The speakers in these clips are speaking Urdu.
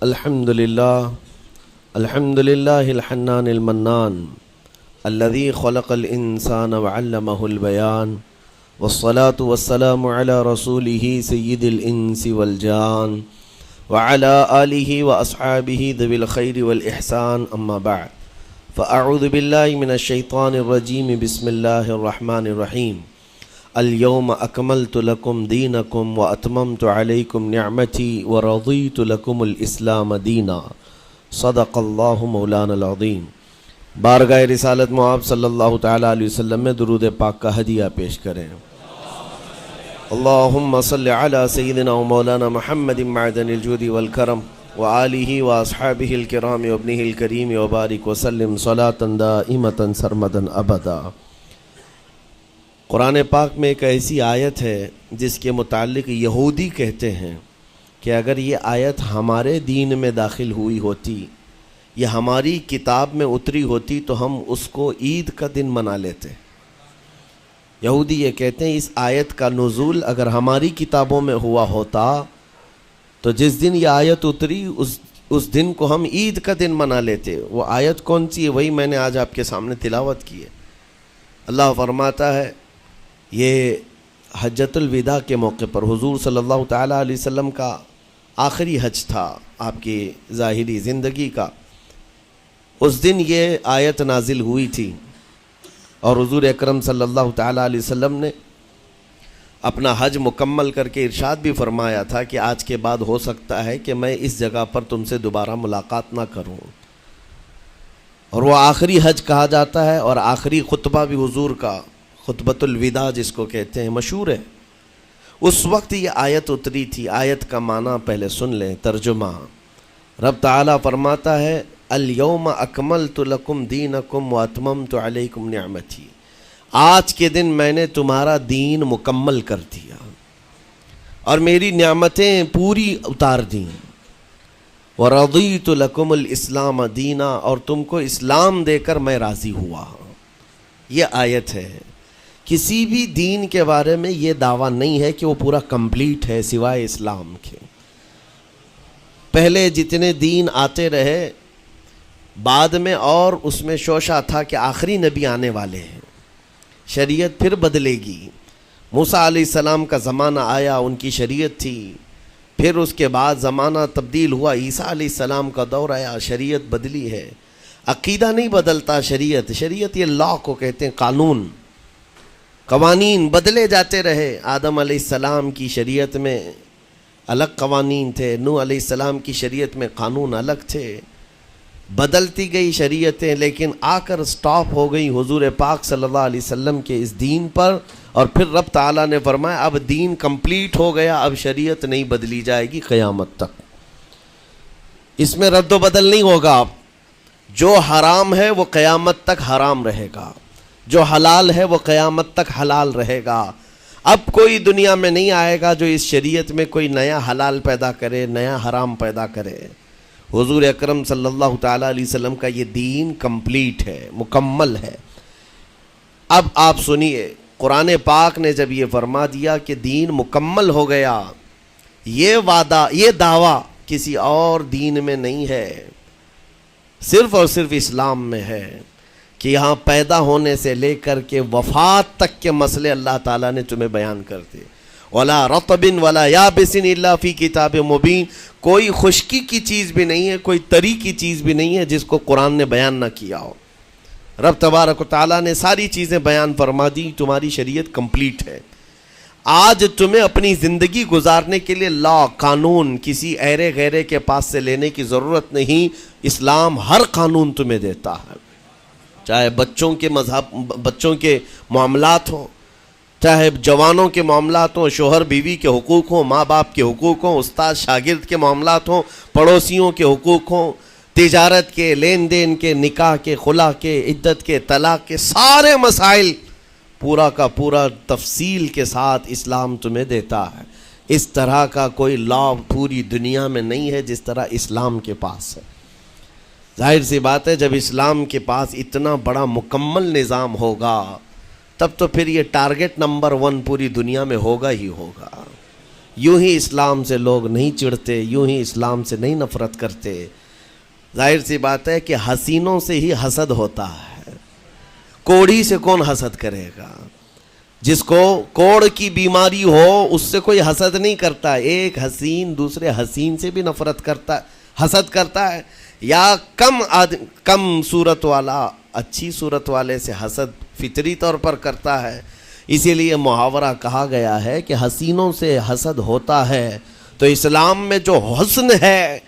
الحمد لله الحنان المنان الذي خلق الإنسان وعلمه البيان والصلاة والسلام على رسوله سيد الإنس والجان وعلى آله وأصحابه ذوي الخير والإحسان أما بعد فأعوذ بالله من الشيطان الرجيم بسم الله الرحمن الرحيم اليوم أكملت لكم دينكم وأتممت عليكم نعمتي ورضيت لكم الإسلام دينا صدق الله مولانا العظيم۔ بارگاہ رسالت معاب صلی اللہ تعالیٰ علیہ وسلم میں درود پاک کا ہدیہ پیش کریں۔ اللہم صل علی سیدنا و مولانا محمد معدن الجود والکرم وآلہ واصحابہ الکرام وابنہ الکریم وبارک وسلم صلاة دائمة سرمدا ابدا۔ قرآن پاک میں ایک ایسی آیت ہے جس کے متعلق یہودی کہتے ہیں کہ اگر یہ آیت ہمارے دین میں داخل ہوئی ہوتی یا ہماری کتاب میں اتری ہوتی تو ہم اس کو عید کا دن منا لیتے۔ یہودی یہ کہتے ہیں اس آیت کا نزول اگر ہماری کتابوں میں ہوا ہوتا تو جس دن یہ آیت اتری اس دن کو ہم عید کا دن منا لیتے۔ وہ آیت کون سی ہے؟ وہی میں نے آج آپ کے سامنے تلاوت کی ہے۔ اللہ فرماتا ہے یہ حجۃ الوداع کے موقع پر حضور صلی اللہ تعالیٰ علیہ وسلم کا آخری حج تھا آپ کی ظاہری زندگی کا۔ اس دن یہ آیت نازل ہوئی تھی اور حضور اکرم صلی اللہ تعالیٰ علیہ وسلم نے اپنا حج مکمل کر کے ارشاد بھی فرمایا تھا کہ آج کے بعد ہو سکتا ہے کہ میں اس جگہ پر تم سے دوبارہ ملاقات نہ کروں۔ اور وہ آخری حج کہا جاتا ہے اور آخری خطبہ بھی حضور کا خطبۃ الوداع جس کو کہتے ہیں مشہور ہے۔ اس وقت یہ آیت اتری تھی۔ آیت کا معنی پہلے سن لیں، ترجمہ۔ رب تعالیٰ فرماتا ہے الیوم اکملت لکم دینکم واتممت علیکم نعمتی، آج کے دن میں نے تمہارا دین مکمل کر دیا اور میری نعمتیں پوری اتار دیں۔ ورضیت لکم الاسلام دینا، اور تم کو اسلام دے کر میں راضی ہوا۔ یہ آیت ہے۔ کسی بھی دین کے بارے میں یہ دعویٰ نہیں ہے کہ وہ پورا کمپلیٹ ہے سوائے اسلام کے۔ پہلے جتنے دین آتے رہے بعد میں اور اس میں شوشہ تھا کہ آخری نبی آنے والے ہیں، شریعت پھر بدلے گی۔ موسیٰ علیہ السلام کا زمانہ آیا، ان کی شریعت تھی، پھر اس کے بعد زمانہ تبدیل ہوا، عیسیٰ علیہ السلام کا دور آیا، شریعت بدلی ہے۔ عقیدہ نہیں بدلتا، شریعت یہ لا کو کہتے ہیں، قانون، قوانین بدلے جاتے رہے۔ آدم علیہ السلام کی شریعت میں الگ قوانین تھے، نوح علیہ السلام کی شریعت میں قانون الگ تھے، بدلتی گئی شریعتیں، لیکن آ کر سٹاپ ہو گئی حضور پاک صلی اللہ علیہ وسلم کے اس دین پر۔ اور پھر رب تعالیٰ نے فرمایا اب دین کمپلیٹ ہو گیا، اب شریعت نہیں بدلی جائے گی قیامت تک، اس میں رد و بدل نہیں ہوگا۔ جو حرام ہے وہ قیامت تک حرام رہے گا، جو حلال ہے وہ قیامت تک حلال رہے گا۔ اب کوئی دنیا میں نہیں آئے گا جو اس شریعت میں کوئی نیا حلال پیدا کرے، نیا حرام پیدا کرے۔ حضور اکرم صلی اللہ تعالیٰ علیہ وسلم کا یہ دین کمپلیٹ ہے، مکمل ہے۔ اب آپ سنیے، قرآن پاک نے جب یہ فرما دیا کہ دین مکمل ہو گیا، یہ وعدہ، یہ دعویٰ کسی اور دین میں نہیں ہے، صرف اور صرف اسلام میں ہے کہ یہاں پیدا ہونے سے لے کر کے وفات تک کے مسئلے اللہ تعالیٰ نے تمہیں بیان کر دیے۔ وَلَا رَطْبٍ وَلَا يَابِسٍ إِلَّا فِي كِتَابٍ مُبِينٍ، کوئی خشکی کی چیز بھی نہیں ہے، کوئی تری کی چیز بھی نہیں ہے جس کو قرآن نے بیان نہ کیا ہو۔ رب تبارک و تعالیٰ نے ساری چیزیں بیان فرما دی، تمہاری شریعت کمپلیٹ ہے۔ آج تمہیں اپنی زندگی گزارنے کے لیے لا، قانون کسی ایرے غیرے کے پاس سے لینے کی ضرورت نہیں۔ اسلام ہر قانون تمہیں دیتا ہے، چاہے بچوں کے معاملات ہوں، چاہے جوانوں کے معاملات ہوں، شوہر بیوی کے حقوق ہوں، ماں باپ کے حقوق ہوں، استاد شاگرد کے معاملات ہوں، پڑوسیوں کے حقوق ہوں، تجارت کے، لین دین کے، نکاح کے، خلا کے، عدت کے، طلاق کے، سارے مسائل پورا کا پورا تفصیل کے ساتھ اسلام تمہیں دیتا ہے۔ اس طرح کا کوئی لا پوری دنیا میں نہیں ہے جس طرح اسلام کے پاس ہے۔ ظاہر سی بات ہے جب اسلام کے پاس اتنا بڑا مکمل نظام ہوگا تب تو پھر یہ ٹارگٹ نمبر 1 پوری دنیا میں ہوگا ہی ہوگا۔ یوں ہی اسلام سے لوگ نہیں چڑھتے، یوں ہی اسلام سے نہیں نفرت کرتے۔ ظاہر سی بات ہے کہ حسینوں سے ہی حسد ہوتا ہے، کوڑی سے کون حسد کرے گا؟ جس کو کوڑ کی بیماری ہو اس سے کوئی حسد نہیں کرتا۔ ایک حسین دوسرے حسین سے بھی نفرت کرتا ہے، حسد کرتا ہے، یا کم صورت والا اچھی صورت والے سے حسد فطری طور پر کرتا ہے۔ اسی لیے محاورہ کہا گیا ہے کہ حسینوں سے حسد ہوتا ہے، تو اسلام میں جو حسن ہے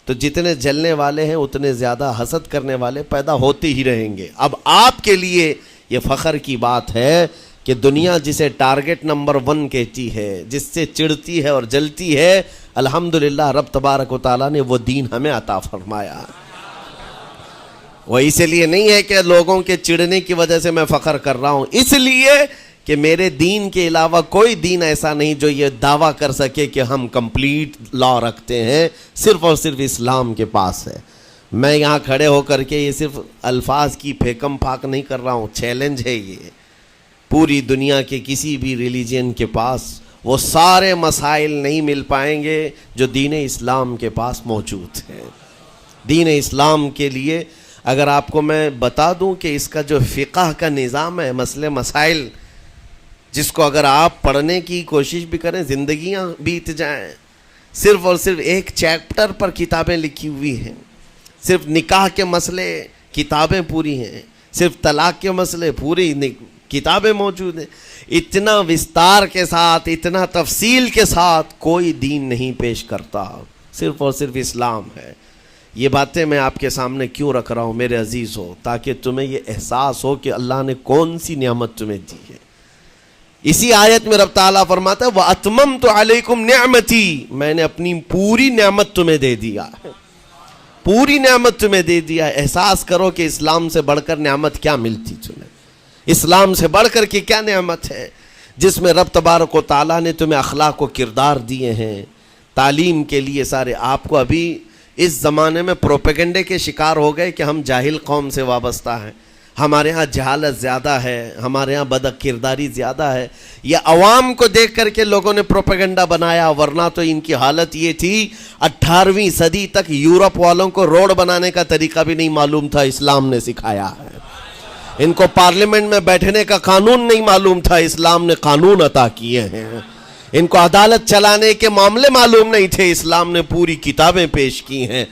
تو جتنے جلنے والے ہیں اتنے زیادہ حسد کرنے والے پیدا ہوتے ہی رہیں گے۔ اب آپ کے لیے یہ فخر کی بات ہے کہ دنیا جسے ٹارگٹ نمبر 1 کہتی ہے، جس سے چڑھتی ہے اور جلتی ہے، الحمدللہ رب تبارک و تعالیٰ نے وہ دین ہمیں عطا فرمایا۔ وہ اس لیے نہیں ہے کہ لوگوں کے چڑھنے کی وجہ سے میں فخر کر رہا ہوں، اس لیے کہ میرے دین کے علاوہ کوئی دین ایسا نہیں جو یہ دعویٰ کر سکے کہ ہم کمپلیٹ لا رکھتے ہیں، صرف اور صرف اسلام کے پاس ہے۔ میں یہاں کھڑے ہو کر کے یہ صرف الفاظ کی پھیکم پھاک نہیں کر رہا ہوں، چیلنج ہے یہ۔ پوری دنیا کے کسی بھی ریلیجن کے پاس وہ سارے مسائل نہیں مل پائیں گے جو دین اسلام کے پاس موجود ہیں۔ دین اسلام کے لیے اگر آپ کو میں بتا دوں کہ اس کا جو فقہ کا نظام ہے، مسئلے مسائل، جس کو اگر آپ پڑھنے کی کوشش بھی کریں زندگیاں بیت جائیں، صرف اور صرف ایک چیپٹر پر کتابیں لکھی ہوئی ہیں۔ صرف نکاح کے مسئلے کتابیں پوری ہیں، صرف طلاق کے مسئلے پوری کتابیں موجود ہیں۔ اتنا وستار کے ساتھ، اتنا تفصیل کے ساتھ کوئی دین نہیں پیش کرتا، صرف اور صرف اسلام ہے۔ یہ باتیں میں آپ کے سامنے کیوں رکھ رہا ہوں میرے عزیز ہو؟ تاکہ تمہیں یہ احساس ہو کہ اللہ نے کون سی نعمت تمہیں دی ہے۔ اسی آیت میں رب تعالیٰ فرماتا ہے وَأَتْمَمْتُ عَلَيْكُمْ نِعْمَتِي، میں نے اپنی پوری نعمت تمہیں دے دیا، پوری نعمت تمہیں دے دیا۔ احساس کرو کہ اسلام سے بڑھ کر نعمت کیا ملتی تمہیں، اسلام سے بڑھ کر کے کیا نعمت ہے، جس میں رب تبارک و تعالیٰ نے تمہیں اخلاق و کردار دیے ہیں، تعلیم کے لیے سارے۔ آپ کو ابھی اس زمانے میں پروپیگنڈے کے شکار ہو گئے کہ ہم جاہل قوم سے وابستہ ہیں، ہمارے ہاں جہالت زیادہ ہے، ہمارے ہاں بد کرداری زیادہ ہے۔ یہ عوام کو دیکھ کر کے لوگوں نے پروپیگنڈا بنایا، ورنہ تو ان کی حالت یہ تھی 18ویں صدی تک یورپ والوں کو روڈ بنانے کا طریقہ بھی نہیں معلوم تھا، اسلام نے سکھایا ہے۔ ان کو پارلیمنٹ میں بیٹھنے کا قانون نہیں معلوم تھا، اسلام نے قانون عطا کیے ہیں۔ ان کو عدالت چلانے کے معاملے معلوم نہیں تھے، اسلام نے پوری کتابیں پیش کی ہیں۔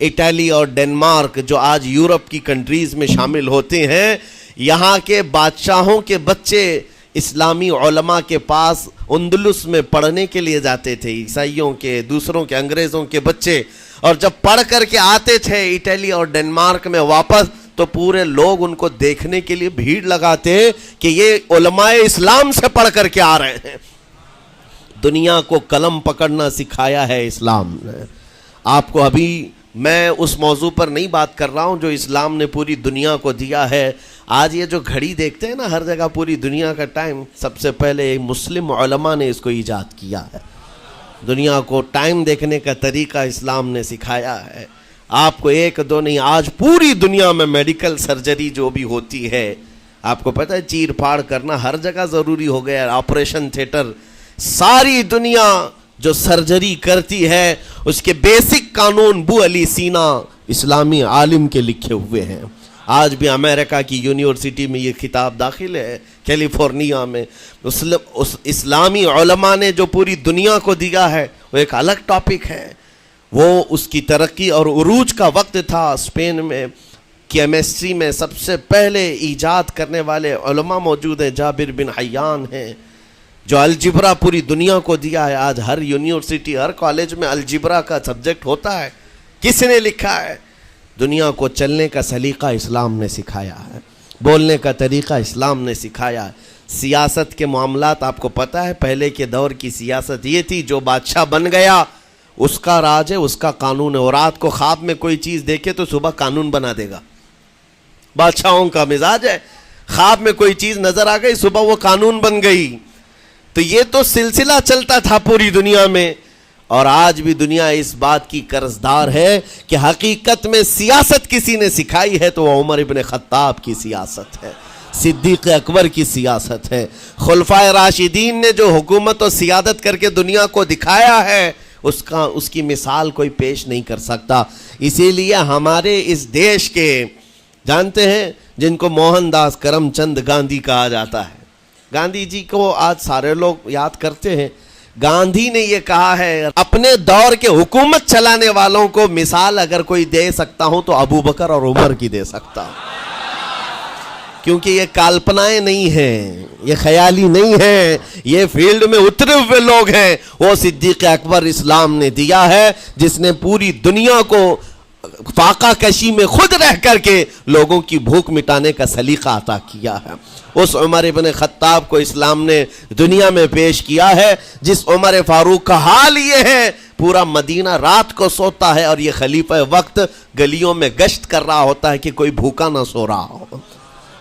اٹلی اور ڈنمارک جو آج یورپ کی کنٹریز میں شامل ہوتے ہیں، یہاں کے بادشاہوں کے بچے اسلامی علماء کے پاس اندلس میں پڑھنے کے لیے جاتے تھے، عیسائیوں کے، دوسروں کے، انگریزوں کے بچے، اور جب پڑھ کر کے آتے تھے اٹلی اور ڈنمارک میں واپس تو پورے لوگ ان کو دیکھنے کے لیے بھیڑ لگاتے کہ یہ علماء اسلام سے پڑھ کر کے آ رہے ہیں۔ دنیا کو قلم پکڑنا سکھایا ہے اسلام نے۔ آپ کو ابھی میں اس موضوع پر نہیں بات کر رہا ہوں جو اسلام نے پوری دنیا کو دیا ہے۔ آج یہ جو گھڑی دیکھتے ہیں نا ہر جگہ پوری دنیا کا ٹائم، سب سے پہلے مسلم علماء نے اس کو ایجاد کیا ہے۔ دنیا کو ٹائم دیکھنے کا طریقہ اسلام نے سکھایا ہے۔ آپ کو ایک دو نہیں، آج پوری دنیا میں میڈیکل سرجری جو بھی ہوتی ہے، آپ کو پتہ ہے چیر پھاڑ کرنا ہر جگہ ضروری ہو گیا ہے، آپریشن تھیٹر، ساری دنیا جو سرجری کرتی ہے اس کے بیسک قانون بو علی سینا اسلامی عالم کے لکھے ہوئے ہیں۔ آج بھی امریکہ کی یونیورسٹی میں یہ کتاب داخل ہے، کیلیفورنیا میں۔ اسلامی علماء نے جو پوری دنیا کو دیا ہے وہ ایک الگ ٹاپک ہے۔ وہ اس کی ترقی اور عروج کا وقت تھا۔ اسپین میں کیمسٹری میں سب سے پہلے ایجاد کرنے والے علماء موجود ہیں، جابر بن حیان ہیں، جو الجبرا پوری دنیا کو دیا ہے۔ آج ہر یونیورسٹی، ہر کالج میں الجبرا کا سبجیکٹ ہوتا ہے۔ کس نے لکھا ہے؟ دنیا کو چلنے کا سلیقہ اسلام نے سکھایا ہے، بولنے کا طریقہ اسلام نے سکھایا ہے۔ سیاست کے معاملات آپ کو پتہ ہے، پہلے کے دور کی سیاست یہ تھی جو بادشاہ بن گیا اس کا راج ہے، اس کا قانون ہے، اور رات کو خواب میں کوئی چیز دیکھے تو صبح قانون بنا دے گا۔ بادشاہوں کا مزاج ہے، خواب میں کوئی چیز نظر آ گئی صبح وہ قانون بن گئی۔ تو یہ تو سلسلہ چلتا تھا پوری دنیا میں، اور آج بھی دنیا اس بات کی قرضدار ہے کہ حقیقت میں سیاست کسی نے سکھائی ہے تو وہ عمر ابن خطاب کی سیاست ہے۔ صدیق اکبر کی سیاست ہے۔ خلفائے راشدین نے جو حکومت و سیادت کر کے دنیا کو دکھایا ہے اس کی مثال کوئی پیش نہیں کر سکتا۔ اسی لیے ہمارے اس دیش کے جانتے ہیں جن کو موہن داس کرم چند گاندھی کہا جاتا ہے، گاندھی جی کو آج سارے لوگ یاد کرتے ہیں۔ گاندھی نے یہ کہا ہے اپنے دور کے حکومت چلانے والوں کو مثال اگر کوئی دے سکتا ہوں تو ابو بکر اور عمر کی دے سکتا ہوں، کیونکہ یہ کالپنائیں نہیں ہیں، یہ خیالی نہیں ہیں، یہ فیلڈ میں اترے ہوئے لوگ ہیں۔ وہ صدیق اکبر اسلام نے دیا ہے جس نے پوری دنیا کو فاقہ کشی میں خود رہ کر کے لوگوں کی بھوک مٹانے کا سلیقہ عطا کیا ہے۔ اس عمر ابن خطاب کو اسلام نے دنیا میں پیش کیا ہے جس عمر فاروق کا حال یہ ہے پورا مدینہ رات کو سوتا ہے اور یہ خلیفہ وقت گلیوں میں گشت کر رہا ہوتا ہے کہ کوئی بھوکا نہ سو رہا ہو۔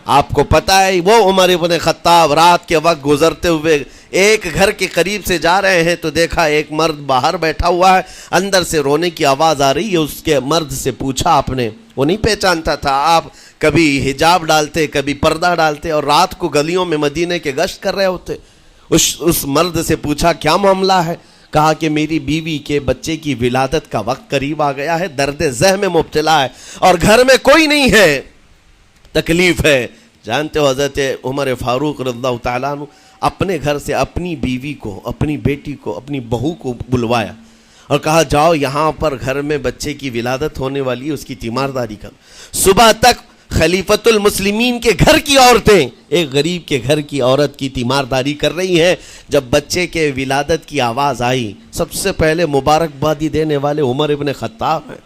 آپ کو پتہ ہے وہ عمر ابن خطاب رات کے وقت گزرتے ہوئے ایک گھر کے قریب سے جا رہے ہیں تو دیکھا ایک مرد باہر بیٹھا ہوا ہے، اندر سے رونے کی آواز آ رہی ہے۔ اس کے مرد سے پوچھا آپ نے، وہ نہیں پہچانتا تھا، آپ کبھی حجاب ڈالتے کبھی پردہ ڈالتے اور رات کو گلیوں میں مدینے کے گشت کر رہے ہوتے۔ اس مرد سے پوچھا کیا معاملہ ہے؟ کہا کہ میری بیوی کے بچے کی ولادت کا وقت قریب آ گیا ہے، درد ذہ میں مبتلا ہے اور گھر میں کوئی نہیں ہے، تکلیف ہے۔ جانتے ہو حضرت عمر فاروق رضی اللہ تعالیٰ عنہ اپنے گھر سے اپنی بیوی کو، اپنی بیٹی کو، اپنی بہو کو بلوایا اور کہا جاؤ یہاں پر گھر میں بچے کی ولادت ہونے والی ہے، اس کی تیمارداری کرو۔ صبح تک خلیفۃ المسلمین کے گھر کی عورتیں ایک غریب کے گھر کی عورت کی تیمارداری کر رہی ہیں۔ جب بچے کے ولادت کی آواز آئی سب سے پہلے مبارکبادی دینے والے عمر ابن خطاب ہیں۔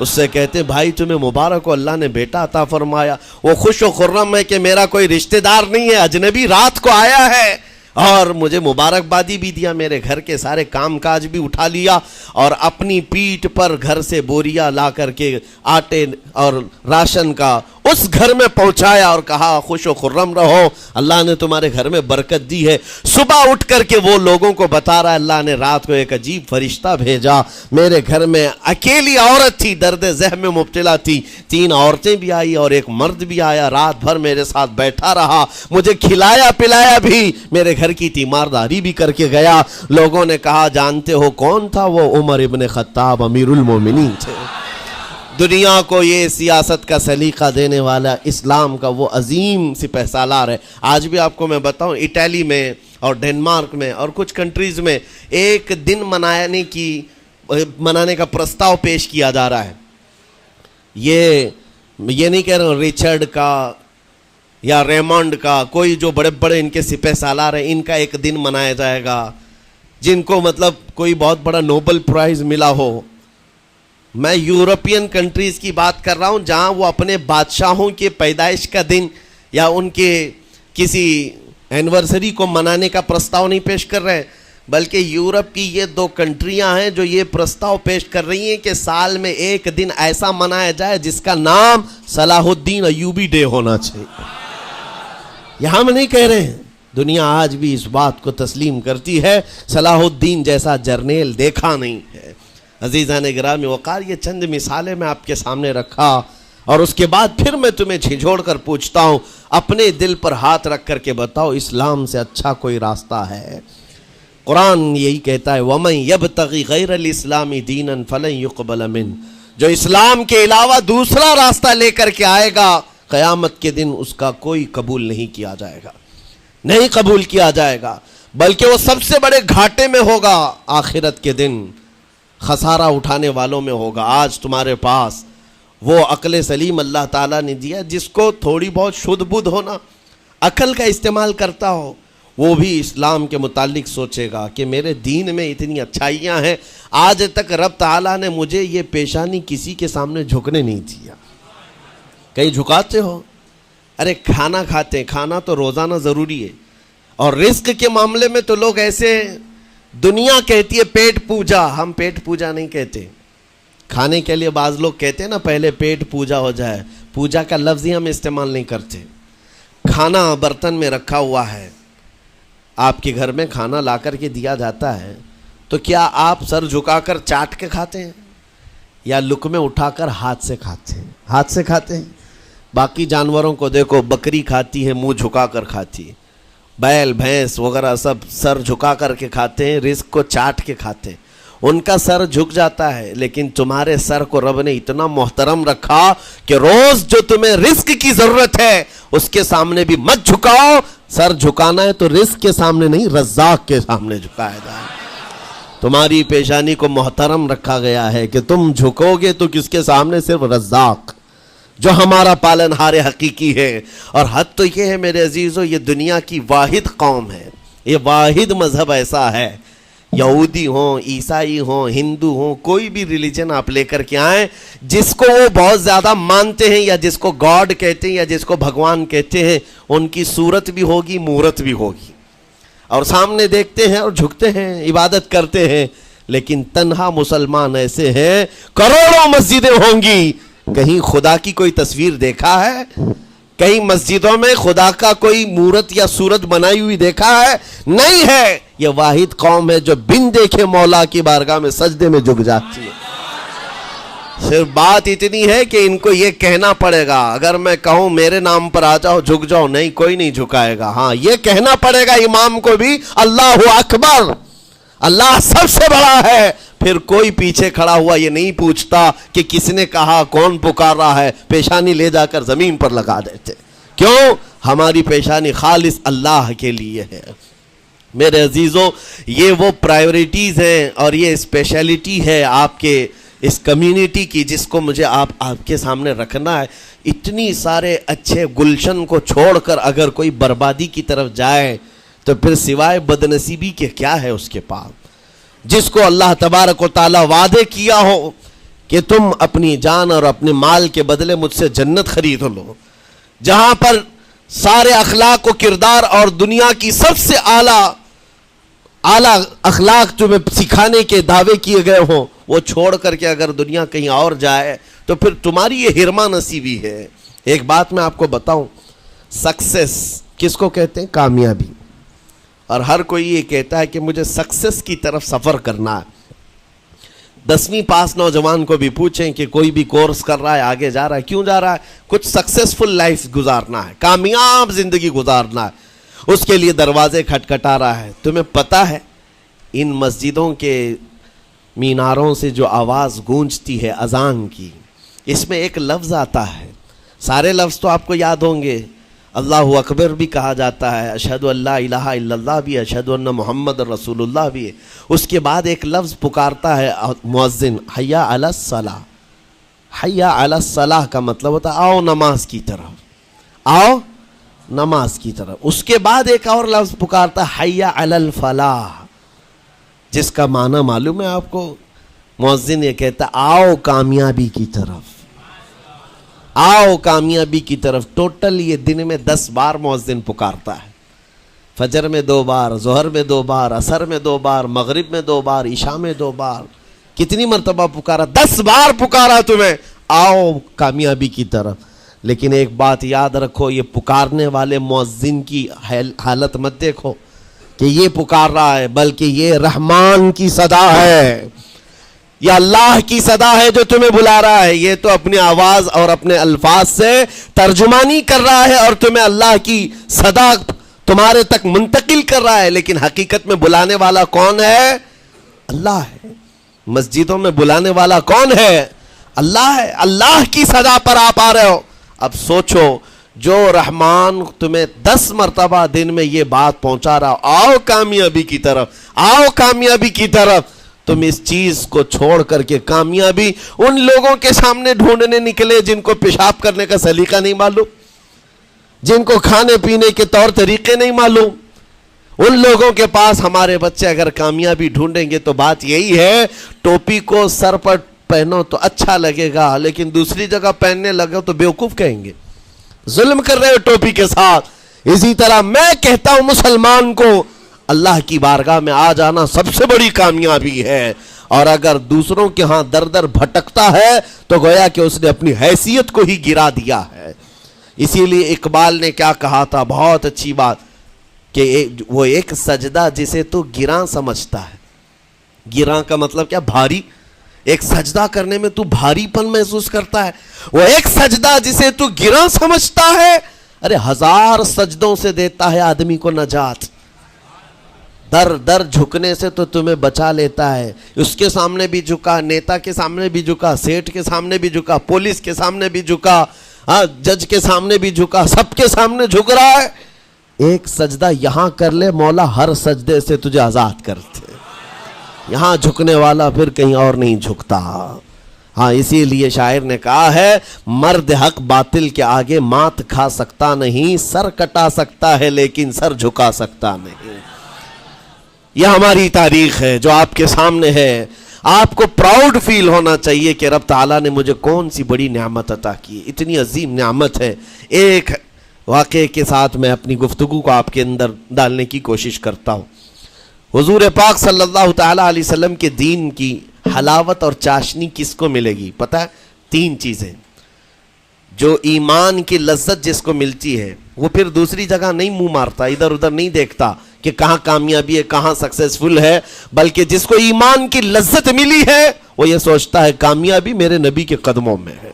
اس سے کہتے بھائی تمہیں مبارک ہو، اللہ نے بیٹا عطا فرمایا۔ وہ خوش و خرم ہے کہ میرا کوئی رشتہ دار نہیں ہے، اجنبی رات کو آیا ہے اور مجھے مبارکبادی بھی دیا، میرے گھر کے سارے کام کاج بھی اٹھا لیا اور اپنی پیٹھ پر گھر سے بوریا لا کر کے آٹے اور راشن کا اس گھر میں پہنچایا اور کہا خوش و خرم رہو، اللہ نے تمہارے گھر میں برکت دی ہے۔ صبح اٹھ کر کے وہ لوگوں کو بتا رہا ہے اللہ نے رات کو ایک عجیب فرشتہ بھیجا، میرے گھر میں اکیلی عورت تھی، درد ذہ میں مبتلا تھی، 3 عورتیں بھی آئی اور ایک مرد بھی آیا، رات بھر میرے ساتھ بیٹھا رہا، مجھے کھلایا پلایا بھی، میرے گھر کی تیمارداری بھی کر کے گیا۔ لوگوں نے کہا جانتے ہو کون تھا؟ وہ عمر ابن خطاب امیر المومنین تھے۔ دنیا کو یہ سیاست کا سلیقہ دینے والا اسلام کا وہ عظیم سپہ سالار ہے۔ آج بھی آپ کو میں بتاؤں اٹلی میں اور ڈنمارک میں اور کچھ کنٹریز میں ایک دن منانے کا پرستاؤ پیش کیا جا رہا ہے۔ یہ نہیں کہہ رہا ہوں ریچرڈ کا یا ریمونڈ کا، کوئی جو بڑے بڑے ان کے سپہ سالار ہیں ان کا ایک دن منایا جائے گا، جن کو مطلب کوئی بہت بڑا نوبل پرائز ملا ہو۔ میں یورپین کنٹریز کی بات کر رہا ہوں جہاں وہ اپنے بادشاہوں کے پیدائش کا دن یا ان کے کسی اینیورسری کو منانے کا پرستاؤ نہیں پیش کر رہے، بلکہ یورپ کی یہ 2 کنٹریاں ہیں جو یہ پرستاؤ پیش کر رہی ہیں کہ سال میں ایک دن ایسا منایا جائے جس کا نام صلاح الدین ایوبی ڈے ہونا چاہیے۔ یہاں ہم نہیں کہہ رہے ہیں، دنیا آج بھی اس بات کو تسلیم کرتی ہے، صلاح الدین جیسا جرنیل دیکھا نہیں ہے۔ عزیزان گرامی وقار، یہ چند مثالیں میں آپ کے سامنے رکھا اور اس کے بعد پھر میں تمہیں جھنجھوڑ کر پوچھتا ہوں، اپنے دل پر ہاتھ رکھ کر کے بتاؤ اسلام سے اچھا کوئی راستہ ہے؟ قرآن یہی کہتا ہے وَمَن يَبْتَغِ غَيْرَ الْإِسْلَامِ دِينًا فَلَن يُقْبَلَ مِنْهُ، جو اسلام کے علاوہ دوسرا راستہ لے کر کے آئے گا قیامت کے دن اس کا کوئی قبول نہیں کیا جائے گا، نہیں قبول کیا جائے گا، بلکہ وہ سب سے بڑے گھاٹے میں ہوگا، آخرت کے دن خسارہ اٹھانے والوں میں ہوگا۔ آج تمہارے پاس وہ عقل سلیم اللہ تعالیٰ نے دیا، جس کو تھوڑی بہت شدھ بدھ ہونا، عقل کا استعمال کرتا ہو، وہ بھی اسلام کے متعلق سوچے گا کہ میرے دین میں اتنی اچھائیاں ہیں، آج تک رب تعالیٰ نے مجھے یہ پیشانی کسی کے سامنے جھکنے نہیں دیا۔ کہیں جھکاتے ہو؟ ارے کھانا کھاتے ہیں، کھانا تو روزانہ ضروری ہے، اور رزق کے معاملے میں تو لوگ ایسے، دنیا کہتی ہے پیٹ پوجا، ہم پیٹ پوجا نہیں کہتے۔ کھانے کے لیے بعض لوگ کہتے ہیں نا پہلے پیٹ پوجا ہو جائے، پوجا کا لفظ ہی ہم استعمال نہیں کرتے۔ کھانا برتن میں رکھا ہوا ہے، آپ کے گھر میں کھانا لا کر کے دیا جاتا ہے، تو کیا آپ سر جھکا کر چاٹ کے کھاتے ہیں یا لقمے اٹھا کر ہاتھ سے کھاتے ہیں؟ ہاتھ سے کھاتے ہیں۔ باقی جانوروں کو دیکھو، بکری کھاتی ہے منہ جھکا کر کھاتی ہے، بیل بھینس وغیرہ سب سر جھکا کر کے کھاتے ہیں، رزق کو چاٹ کے کھاتے ہیں، ان کا سر جھک جاتا ہے. لیکن تمہارے سر کو رب نے اتنا محترم رکھا کہ روز جو تمہیں رزق کی ضرورت ہے اس کے سامنے بھی مت جھکاؤ. سر جھکانا ہے تو رزق کے سامنے نہیں، رزاق کے سامنے جھکایا جائے. تمہاری پیشانی کو محترم رکھا گیا ہے کہ تم جھکو گے تو کس کے سامنے؟ صرف رزاق جو ہمارا پالنہار حقیقی ہے. اور حد تو یہ ہے میرے عزیزو، یہ دنیا کی واحد قوم ہے، یہ واحد مذہب ایسا ہے، یہودی ہوں، عیسائی ہوں، ہندو ہوں، کوئی بھی ریلیجن آپ لے کر کے آئیں، جس کو وہ بہت زیادہ مانتے ہیں یا جس کو گاڈ کہتے ہیں یا جس کو بھگوان کہتے ہیں، ان کی صورت بھی ہوگی، مورت بھی ہوگی، اور سامنے دیکھتے ہیں اور جھکتے ہیں، عبادت کرتے ہیں. لیکن تنہا مسلمان ایسے ہیں، کروڑوں مسجدیں ہوں گی، کہیں خدا کی کوئی تصویر دیکھا ہے؟ کہیں مسجدوں میں خدا کا کوئی مورت یا صورت بنائی ہوئی دیکھا ہے؟ نہیں ہے. یہ واحد قوم ہے جو بن دیکھے مولا کی بارگاہ میں سجدے میں جھک جاتی ہے. صرف بات اتنی ہے کہ ان کو یہ کہنا پڑے گا، اگر میں کہوں میرے نام پر آ جاؤ جھک جاؤ، نہیں، کوئی نہیں جھکائے گا. ہاں یہ کہنا پڑے گا امام کو بھی، اللہ اکبر، اللہ سب سے بڑا ہے. پھر کوئی پیچھے کھڑا ہوا یہ نہیں پوچھتا کہ کس نے کہا، کون پکار رہا ہے، پیشانی لے جا کر زمین پر لگا دیتے. کیوں؟ ہماری پیشانی خالص اللہ کے لیے ہے. میرے عزیزوں، یہ وہ پرائیورٹیز ہیں اور یہ اسپیشلٹی ہے آپ کے اس کمیونٹی کی، جس کو مجھے آپ کے سامنے رکھنا ہے. اتنی سارے اچھے گلشن کو چھوڑ کر اگر کوئی بربادی کی طرف جائے تو پھر سوائے بدنصیبی کے کیا ہے اس کے پاس؟ جس کو اللہ تبارک و تعالی وعدے کیا ہو کہ تم اپنی جان اور اپنے مال کے بدلے مجھ سے جنت خرید لو، جہاں پر سارے اخلاق و کردار اور دنیا کی سب سے اعلیٰ اخلاق تمہیں سکھانے کے دعوے کیے گئے ہوں، وہ چھوڑ کر کے اگر دنیا کہیں اور جائے تو پھر تمہاری یہ ہرما نصیبی ہے. ایک بات میں آپ کو بتاؤں، سکسیس کس کو کہتے ہیں؟ کامیابی. اور ہر کوئی یہ کہتا ہے کہ مجھے سکسیس کی طرف سفر کرنا ہے. 10ویں پاس نوجوان کو بھی پوچھیں کہ کوئی بھی کورس کر رہا ہے، آگے جا رہا ہے، کیوں جا رہا ہے؟ کچھ سکسیسفل لائف گزارنا ہے، کامیاب زندگی گزارنا ہے، اس کے لیے دروازے کھٹکھٹا رہا ہے. تمہیں پتہ ہے ان مسجدوں کے میناروں سے جو آواز گونجتی ہے اذان کی، اس میں ایک لفظ آتا ہے، سارے لفظ تو آپ کو یاد ہوں گے، اللہ اکبر بھی کہا جاتا ہے، اشہد ان لا الہ الا اللہ بھی، اشہد ان محمد رسول اللہ بھی ہے. اس کے بعد ایک لفظ پکارتا ہے مؤذن، حی علی الصلاۃ. حی علی الصلاۃ کا مطلب ہوتا ہے آؤ نماز کی طرف، آؤ نماز کی طرف. اس کے بعد ایک اور لفظ پکارتا ہے حی علی الفلاح، جس کا معنی معلوم ہے آپ کو؟ مؤذن یہ کہتا ہے آؤ کامیابی کی طرف، آؤ کامیابی کی طرف. ٹوٹل یہ دن میں 10 بار مؤذن پکارتا ہے، فجر میں 2 بار، ظہر میں 2 بار، عصر میں 2 بار، مغرب میں 2 بار، عشاء میں 2 بار. کتنی مرتبہ پکارا؟ 10 بار پکارا تمہیں، آؤ کامیابی کی طرف. لیکن ایک بات یاد رکھو، یہ پکارنے والے مؤذن کی حالت مت دیکھو کہ یہ پکار رہا ہے، بلکہ یہ رحمان کی صدا ہے، یہ اللہ کی صدا ہے جو تمہیں بلا رہا ہے. یہ تو اپنی آواز اور اپنے الفاظ سے ترجمانی کر رہا ہے اور تمہیں اللہ کی صدا تمہارے تک منتقل کر رہا ہے. لیکن حقیقت میں بلانے والا کون ہے؟ اللہ ہے. مسجدوں میں بلانے والا کون ہے؟ اللہ ہے. اللہ کی صدا پر آپ آ رہے ہو. اب سوچو، جو رحمان تمہیں 10 مرتبہ دن میں یہ بات پہنچا رہا، آؤ کامیابی کی طرف، آؤ کامیابی کی طرف، تم اس چیز کو چھوڑ کر کے کامیابی ان لوگوں کے سامنے ڈھونڈنے نکلے جن کو پیشاب کرنے کا سلیقہ نہیں معلوم، جن کو کھانے پینے کے طور طریقے نہیں معلوم. ان لوگوں کے پاس ہمارے بچے اگر کامیابی ڈھونڈیں گے تو بات یہی ہے، ٹوپی کو سر پر پہنو تو اچھا لگے گا، لیکن دوسری جگہ پہننے لگو تو بیوقوف کہیں گے، ظلم کر رہے ہو ٹوپی کے ساتھ. اسی طرح میں کہتا ہوں مسلمان کو اللہ کی بارگاہ میں آ جانا سب سے بڑی کامیابی ہے. اور اگر دوسروں کے ہاں در در بھٹکتا ہے تو گویا کہ اس نے اپنی حیثیت کو ہی گرا دیا ہے. اسی لیے اقبال نے کیا کہا تھا، بہت اچھی بات، کہ وہ ایک سجدہ جسے تو گراں سمجھتا ہے. گراں کا مطلب کیا؟ بھاری. ایک سجدہ کرنے میں تو بھاری پن محسوس کرتا ہے، وہ ایک سجدہ جسے تو گراں سمجھتا ہے، ارے 1000 سجدوں سے دیتا ہے آدمی کو نجات۔ در در جھکنے سے تو تمہیں بچا لیتا ہے، اس کے سامنے بھی جھکا، نیتا کے سامنے بھی جھکا، سیٹھ کے سامنے بھی جھکا، پولیس کے سامنے بھی جھکا، جج کے سامنے بھی جھکا، سب کے سامنے جھک رہا ہے۔ ایک سجدہ یہاں کر لے، مولا ہر سجدے سے تجھے آزاد کرتے۔ یہاں جھکنے والا پھر کہیں اور نہیں جھکتا۔ ہاں اسی لیے شاعر نے کہا ہے، مرد حق باطل کے آگے مات کھا سکتا نہیں، سر کٹا سکتا ہے لیکن سر جھکا سکتا نہیں۔ یہ ہماری تاریخ ہے جو آپ کے سامنے ہے۔ آپ کو پراؤڈ فیل ہونا چاہیے کہ رب تعالیٰ نے مجھے کون سی بڑی نعمت عطا کی، اتنی عظیم نعمت ہے۔ ایک واقعے کے ساتھ میں اپنی گفتگو کو آپ کے اندر ڈالنے کی کوشش کرتا ہوں۔ حضور پاک صلی اللہ تعالیٰ علیہ وسلم کے دین کی حلاوت اور چاشنی کس کو ملے گی؟ پتہ ہے 3 چیزیں۔ جو ایمان کی لذت جس کو ملتی ہے وہ پھر دوسری جگہ نہیں منہ مارتا، ادھر ادھر نہیں دیکھتا کہ کہاں کامیابی ہے، کہاں سکسیسفل ہے، بلکہ جس کو ایمان کی لذت ملی ہے وہ یہ سوچتا ہے کامیابی میرے نبی کے قدموں میں ہے،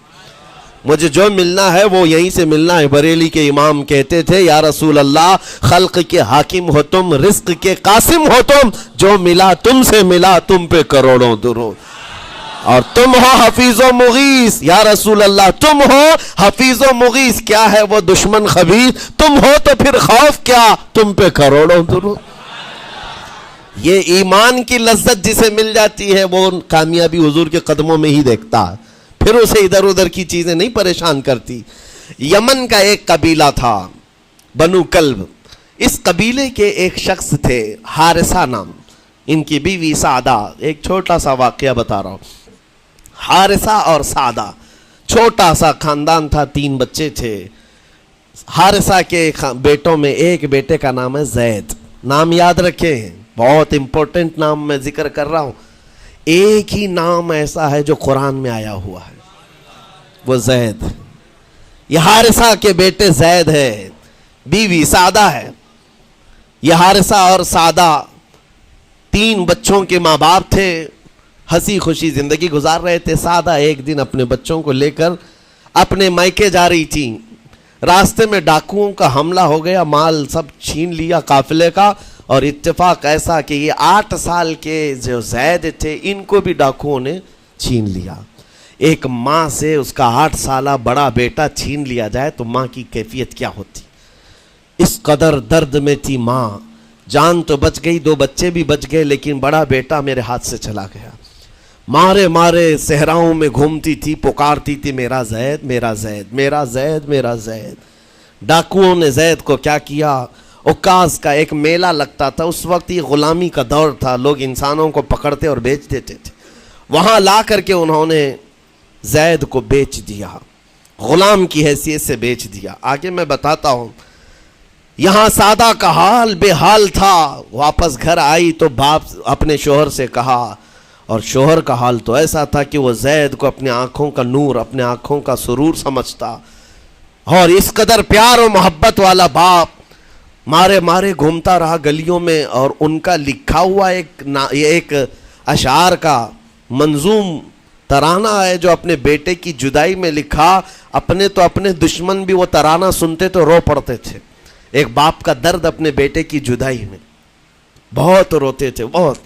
مجھے جو ملنا ہے وہ یہیں سے ملنا ہے۔ بریلی کے امام کہتے تھے، یا رسول اللہ خلق کے حاکم ہو تم، رزق کے قاسم ہو تم، جو ملا تم سے ملا تم پہ کروڑوں درود، اور تم ہو حفیظ و مغیث، یا رسول اللہ تم ہو حفیظ و مغیث، کیا ہے وہ دشمن خبیث، تم ہو تو پھر خوف کیا، تم پہ کروڑوں درود۔ یہ ایمان کی لذت جسے مل جاتی ہے وہ کامیابی حضور کے قدموں میں ہی دیکھتا ہے، پھر اسے ادھر ادھر کی چیزیں نہیں پریشان کرتی۔ یمن کا ایک قبیلہ تھا بنو کلب، اس قبیلے کے ایک شخص تھے حارثہ نام، ان کی بیوی سعدہ۔ ایک چھوٹا سا واقعہ بتا رہا ہوں۔ حارثہ اور سعدہ چھوٹا سا خاندان تھا، 3 بچے تھے۔ حارثہ کے بیٹوں میں ایک بیٹے کا نام ہے زید، نام یاد رکھیں، بہت امپورٹنٹ نام میں ذکر کر رہا ہوں۔ ایک ہی نام ایسا ہے جو قرآن میں آیا ہوا ہے، وہ زید۔ یہ حارثہ کے بیٹے زید ہے، بیوی سعدہ ہے۔ یہ حارثہ اور سعدہ 3 بچوں کے ماں باپ تھے، ہنسی خوشی زندگی گزار رہے تھے۔ سعدہ ایک دن اپنے بچوں کو لے کر اپنے مائکے جا رہی تھی، راستے میں ڈاکوؤں کا حملہ ہو گیا، مال سب چھین لیا قافلے کا، اور اتفاق ایسا کہ یہ 8 سال کے جو زید تھے ان کو بھی ڈاکوؤں نے چھین لیا۔ ایک ماں سے اس کا 8 سالہ بڑا بیٹا چھین لیا جائے تو ماں کی کیفیت کیا ہوتی؟ اس قدر درد میں تھی ماں، جان تو بچ گئی، 2 بچے بھی بچ گئے، لیکن بڑا بیٹا میرے ہاتھ سے چلا گیا۔ مارے مارے صحراؤں میں گھومتی تھی، پکارتی تھی میرا زید میرا زید میرا زید میرا زید۔ ڈاکوؤں نے زید کو کیا کیا؟ عکاظ کا ایک میلہ لگتا تھا، اس وقت یہ غلامی کا دور تھا، لوگ انسانوں کو پکڑتے اور بیچ دیتے تھے، وہاں لا کر کے انہوں نے زید کو بیچ دیا، غلام کی حیثیت سے بیچ دیا۔ آگے میں بتاتا ہوں۔ یہاں سعدہ کا حال بے حال تھا، واپس گھر آئی تو باپ اپنے شوہر سے کہا، اور شوہر کا حال تو ایسا تھا کہ وہ زید کو اپنے آنکھوں کا نور، اپنے آنکھوں کا سرور سمجھتا، اور اس قدر پیار و محبت والا باپ مارے مارے گھومتا رہا گلیوں میں، اور ان کا لکھا ہوا ایک اشعار کا منظوم ترانہ ہے جو اپنے بیٹے کی جدائی میں لکھا۔ اپنے تو اپنے دشمن بھی وہ ترانہ سنتے تو رو پڑتے تھے۔ ایک باپ کا درد اپنے بیٹے کی جدائی میں، بہت روتے تھے، بہت۔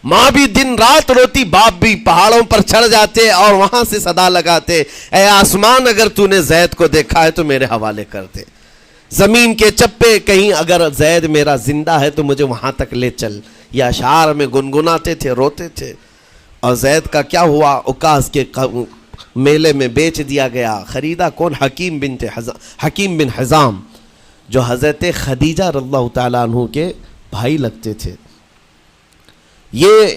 ماں بھی دن رات روتی، باپ بھی پہاڑوں پر چڑھ جاتے اور وہاں سے صدا لگاتے، اے آسمان اگر تو نے زید کو دیکھا ہے تو میرے حوالے کر دے، زمین کے چپے کہیں اگر زید میرا زندہ ہے تو مجھے وہاں تک لے چل۔ یہ اشعار میں گنگناتے تھے، روتے تھے۔ اور زید کا کیا ہوا؟ عکاظ کے میلے میں بیچ دیا گیا۔ خریدا کون؟ حکیم بن حزام، جو حضرت خدیجہ رضی اللہ تعالیٰ عنہ کے بھائی لگتے تھے۔ یہ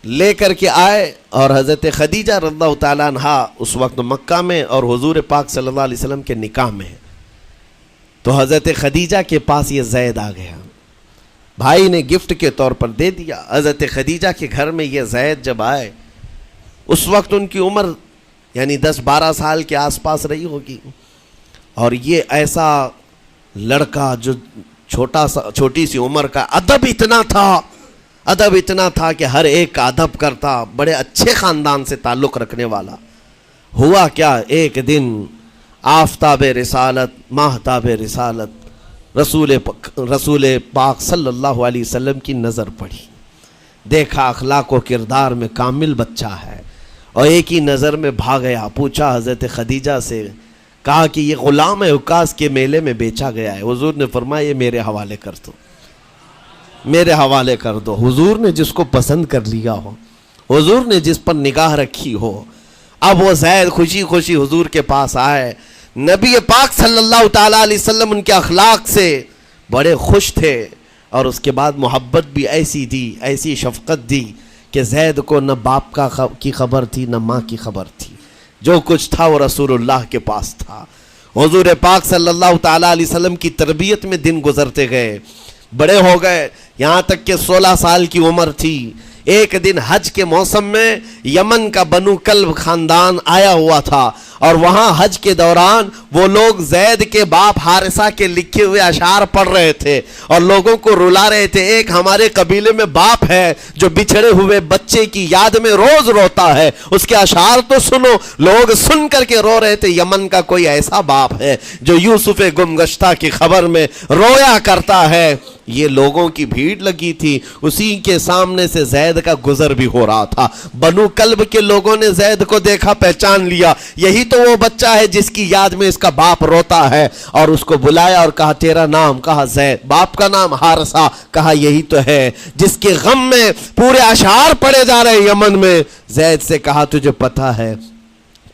لے کر کے آئے، اور حضرت خدیجہ رضی اللہ تعالیٰ عنہ اس وقت مکہ میں اور حضور پاک صلی اللہ علیہ وسلم کے نکاح میں ہے، تو حضرت خدیجہ کے پاس یہ زید آ گیا، بھائی نے گفٹ کے طور پر دے دیا۔ حضرت خدیجہ کے گھر میں یہ زید جب آئے، اس وقت ان کی عمر یعنی 10-12 سال کے آس پاس رہی ہوگی، اور یہ ایسا لڑکا جو چھوٹی سی عمر کا، ادب اتنا تھا، ادب اتنا تھا کہ ہر ایک کا ادب کرتا، بڑے اچھے خاندان سے تعلق رکھنے والا. ہوا کیا، ایک دن آفتاب رسالت، ماہتاب رسالت رسول پاک صلی اللہ علیہ وسلم کی نظر پڑی. دیکھا اخلاق و کردار میں کامل بچہ ہے، اور ایک ہی نظر میں بھاگ گیا. پوچھا حضرت خدیجہ سے، کہا کہ یہ غلام ہے، عکاظ کے میلے میں بیچا گیا ہے. حضور نے فرمایا یہ میرے حوالے کر دو، میرے حوالے کر دو. حضور نے جس کو پسند کر لیا ہو، حضور نے جس پر نگاہ رکھی ہو. اب وہ زید خوشی خوشی حضور کے پاس آئے. نبی پاک صلی اللہ تعالیٰ علیہ وسلم ان کے اخلاق سے بڑے خوش تھے، اور اس کے بعد محبت بھی ایسی دی، ایسی شفقت دی کہ زید کو نہ باپ کی خبر تھی نہ ماں کی خبر تھی. جو کچھ تھا وہ رسول اللہ کے پاس تھا. حضور پاک صلی اللہ تعالیٰ علیہ وسلم کی تربیت میں دن گزرتے گئے، بڑے ہو گئے، یہاں تک کہ 16 سال کی عمر تھی. ایک دن حج کے موسم میں یمن کا بنو کلب خاندان آیا ہوا تھا، اور وہاں حج کے دوران وہ لوگ زید کے باپ حارثہ کے لکھے ہوئے اشعار پڑھ رہے تھے اور لوگوں کو رلا رہے تھے. ایک ہمارے قبیلے میں باپ ہے جو بچھڑے ہوئے بچے کی یاد میں روز روتا ہے، اس کے اشعار تو سنو. لوگ سن کر کے رو رہے تھے، یمن کا کوئی ایسا باپ ہے جو یوسف گم گشتہ کی خبر میں رویا کرتا ہے. یہ لوگوں کی بھیڑ لگی تھی، اسی کے سامنے سے زید کا گزر بھی ہو رہا تھا. بنو کلب کے لوگوں نے زید کو دیکھا، پہچان لیا، یہی تو وہ بچہ ہے جس کی یاد میں اس کا باپ روتا ہے. اور اس کو بلایا اور کہا تیرا نام؟ کہا زید. باپ کا نام حارثہ. کہا یہی تو ہے جس کے غم میں پورے اشعار پڑے جا رہے یمن میں. زید سے کہا تجھے پتا ہے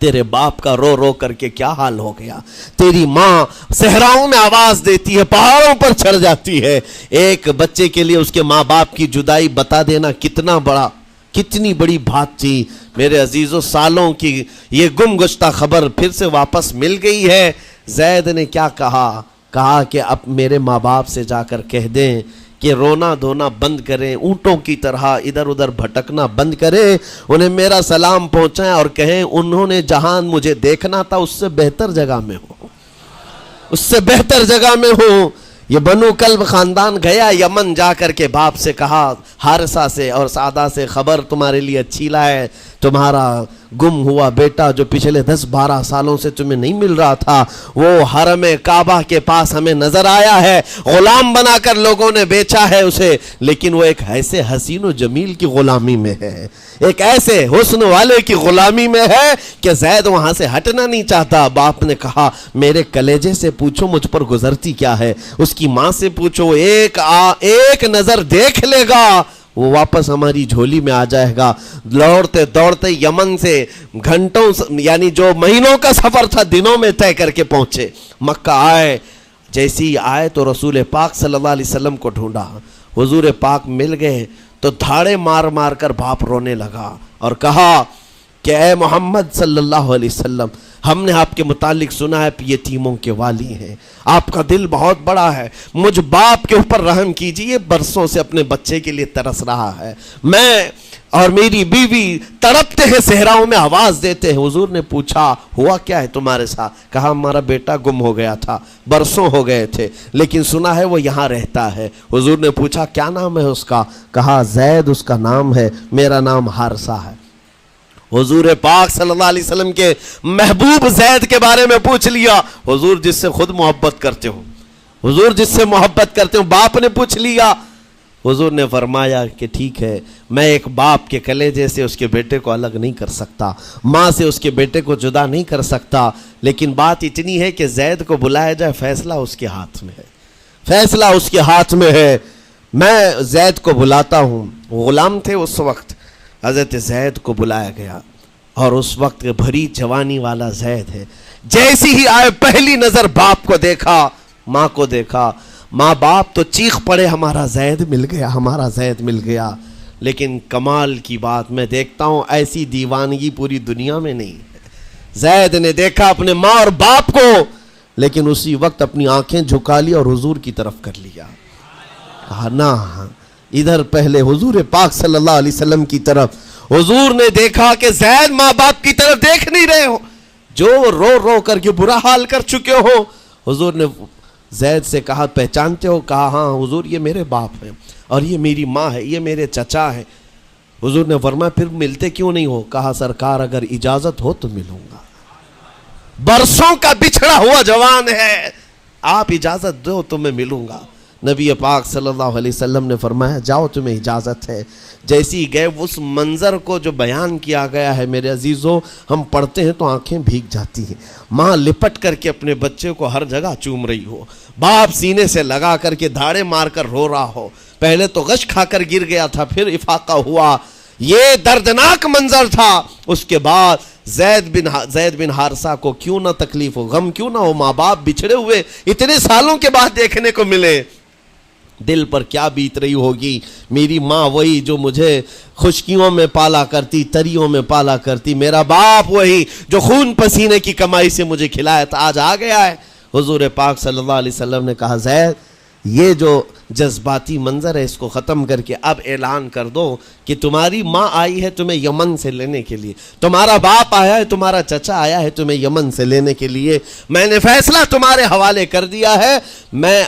تیرے باپ کا رو رو کر کے کیا حال ہو گیا؟ تیری ماں صحراؤں میں آواز دیتی ہے، پہاڑوں پر چڑھ جاتی ہے. ایک بچے کے لیے اس کے ماں باپ کی جدائی بتا دینا کتنی بڑی بات تھی. میرے عزیزوں، سالوں کی یہ گم گشتہ خبر پھر سے واپس مل گئی ہے. زید نے کیا کہا کہ اب میرے ماں باپ سے جا کر کہہ دیں کہ رونا دھونا بند کریں، اونٹوں کی طرح ادھر ادھر بھٹکنا بند کریں، انہیں میرا سلام پہنچائیں اور کہیں انہوں نے جہاں مجھے دیکھنا تھا اس سے بہتر جگہ میں ہوں، اس سے بہتر جگہ میں ہوں. یہ بنو کلب خاندان گیا یمن، جا کر کے باپ سے کہا، حارثہ سے اور سعدہ سے، خبر تمہارے لیے اچھی لائے، تمہارا گم ہوا بیٹا جو پچھلے 10-12 سالوں سے تمہیں نہیں مل رہا تھا وہ حرم کعبہ کے پاس ہمیں نظر آیا ہے. غلام بنا کر لوگوں نے بیچا ہے اسے، لیکن وہ ایک ایسے حسین و جمیل کی غلامی میں ہے، ایک ایسے حسن والے کی غلامی میں ہے کہ زید وہاں سے ہٹنا نہیں چاہتا. باپ نے کہا میرے کلیجے سے پوچھو مجھ پر گزرتی کیا ہے، اس کی ماں سے پوچھو، ایک نظر دیکھ لے گا وہ واپس ہماری جھولی میں آ جائے گا. دوڑتے دوڑتے یمن سے گھنٹوں یعنی جو مہینوں کا سفر تھا دنوں میں طے کر کے پہنچے. مکہ آئے، جیسی آئے تو رسول پاک صلی اللہ علیہ وسلم کو ڈھونڈا. حضور پاک مل گئے تو دھاڑے مار مار کر باپ رونے لگا اور کہا کہ اے محمد صلی اللہ علیہ وسلم، ہم نے آپ کے متعلق سنا ہے یتیموں کے والی ہیں، آپ کا دل بہت بڑا ہے، مجھ باپ کے اوپر رحم کیجئے، برسوں سے اپنے بچے کے لیے ترس رہا ہے، میں اور میری بیوی تڑپتے ہیں، صحراؤں میں آواز دیتے ہیں. حضور نے پوچھا ہوا کیا ہے تمہارے ساتھ؟ کہا ہمارا بیٹا گم ہو گیا تھا، برسوں ہو گئے تھے، لیکن سنا ہے وہ یہاں رہتا ہے. حضور نے پوچھا کیا نام ہے اس کا؟ کہا زید اس کا نام ہے، میرا نام حارثہ ہے. حضور پاک صلی اللہ علیہ وسلم کے محبوب زید کے بارے میں پوچھ لیا. حضور جس سے خود محبت کرتے ہو، حضور جس سے محبت کرتے ہو، باپ نے پوچھ لیا. حضور نے فرمایا کہ ٹھیک ہے، میں ایک باپ کے کلیجے سے اس کے بیٹے کو الگ نہیں کر سکتا، ماں سے اس کے بیٹے کو جدا نہیں کر سکتا، لیکن بات اتنی ہے کہ زید کو بلایا جائے، فیصلہ اس کے ہاتھ میں ہے، فیصلہ اس کے ہاتھ میں ہے. میں زید کو بلاتا ہوں. غلام تھے اس وقت. حضرت زید کو بلایا گیا اور اس وقت بھری جوانی والا زید ہے. جیسی ہی آئے پہلی نظر باپ کو دیکھا، ماں کو دیکھا. ماں باپ تو چیخ پڑے ہمارا زید مل گیا، ہمارا زید مل گیا. لیکن کمال کی بات میں دیکھتا ہوں ایسی دیوانگی پوری دنیا میں نہیں ہے. زید نے دیکھا اپنے ماں اور باپ کو، لیکن اسی وقت اپنی آنکھیں جھکا لی اور حضور کی طرف کر لیا. کہا نہ، ادھر پہلے حضور پاک صلی اللہ علیہ وسلم کی طرف. حضور نے دیکھا کہ زید ماں باپ کی طرف دیکھ نہیں رہے ہو، جو رو رو کر کے برا حال کر چکے ہو. حضور نے زید سے کہا پہچانتے ہو؟ کہا ہاں حضور یہ میرے باپ ہیں. اور یہ میری ماں ہے، یہ میرے چچا ہے۔ حضور نے فرمایا پھر ملتے کیوں نہیں ہو؟ کہا سرکار اگر اجازت ہو تو ملوں گا، برسوں کا بچھڑا ہوا جوان ہے، آپ اجازت دو تو میں ملوں گا۔ نبی پاک صلی اللہ علیہ وسلم نے فرمایا جاؤ تمہیں اجازت ہے۔ جیسی گئے اس منظر کو جو بیان کیا گیا ہے میرے عزیزوں، ہم پڑھتے ہیں تو آنکھیں بھیگ جاتی ہیں۔ ماں لپٹ کر کے اپنے بچے کو ہر جگہ چوم رہی ہو، باپ سینے سے لگا کر کے دھاڑے مار کر رو رہا ہو، پہلے تو غش کھا کر گر گیا تھا، پھر افاقہ ہوا، یہ دردناک منظر تھا۔ اس کے بعد زید بن حارثہ کو کیوں نہ تکلیف ہو، غم کیوں نہ ہو، ماں باپ بچھڑے ہوئے اتنے سالوں کے بعد دیکھنے کو ملے، دل پر کیا بیت رہی ہوگی۔ میری ماں وہی جو مجھے خشکیوں میں پالا کرتی، تریوں میں پالا کرتی، میرا باپ وہی جو خون پسینے کی کمائی سے مجھے کھلایا تھا، آج آ گیا ہے۔ حضور پاک صلی اللہ علیہ وسلم نے کہا زید یہ جو جذباتی منظر ہے اس کو ختم کر کے اب اعلان کر دو کہ تمہاری ماں آئی ہے تمہیں یمن سے لینے کے لیے، تمہارا باپ آیا ہے، تمہارا چچا آیا ہے تمہیں یمن سے لینے کے لیے، میں نے فیصلہ تمہارے حوالے کر دیا ہے، میں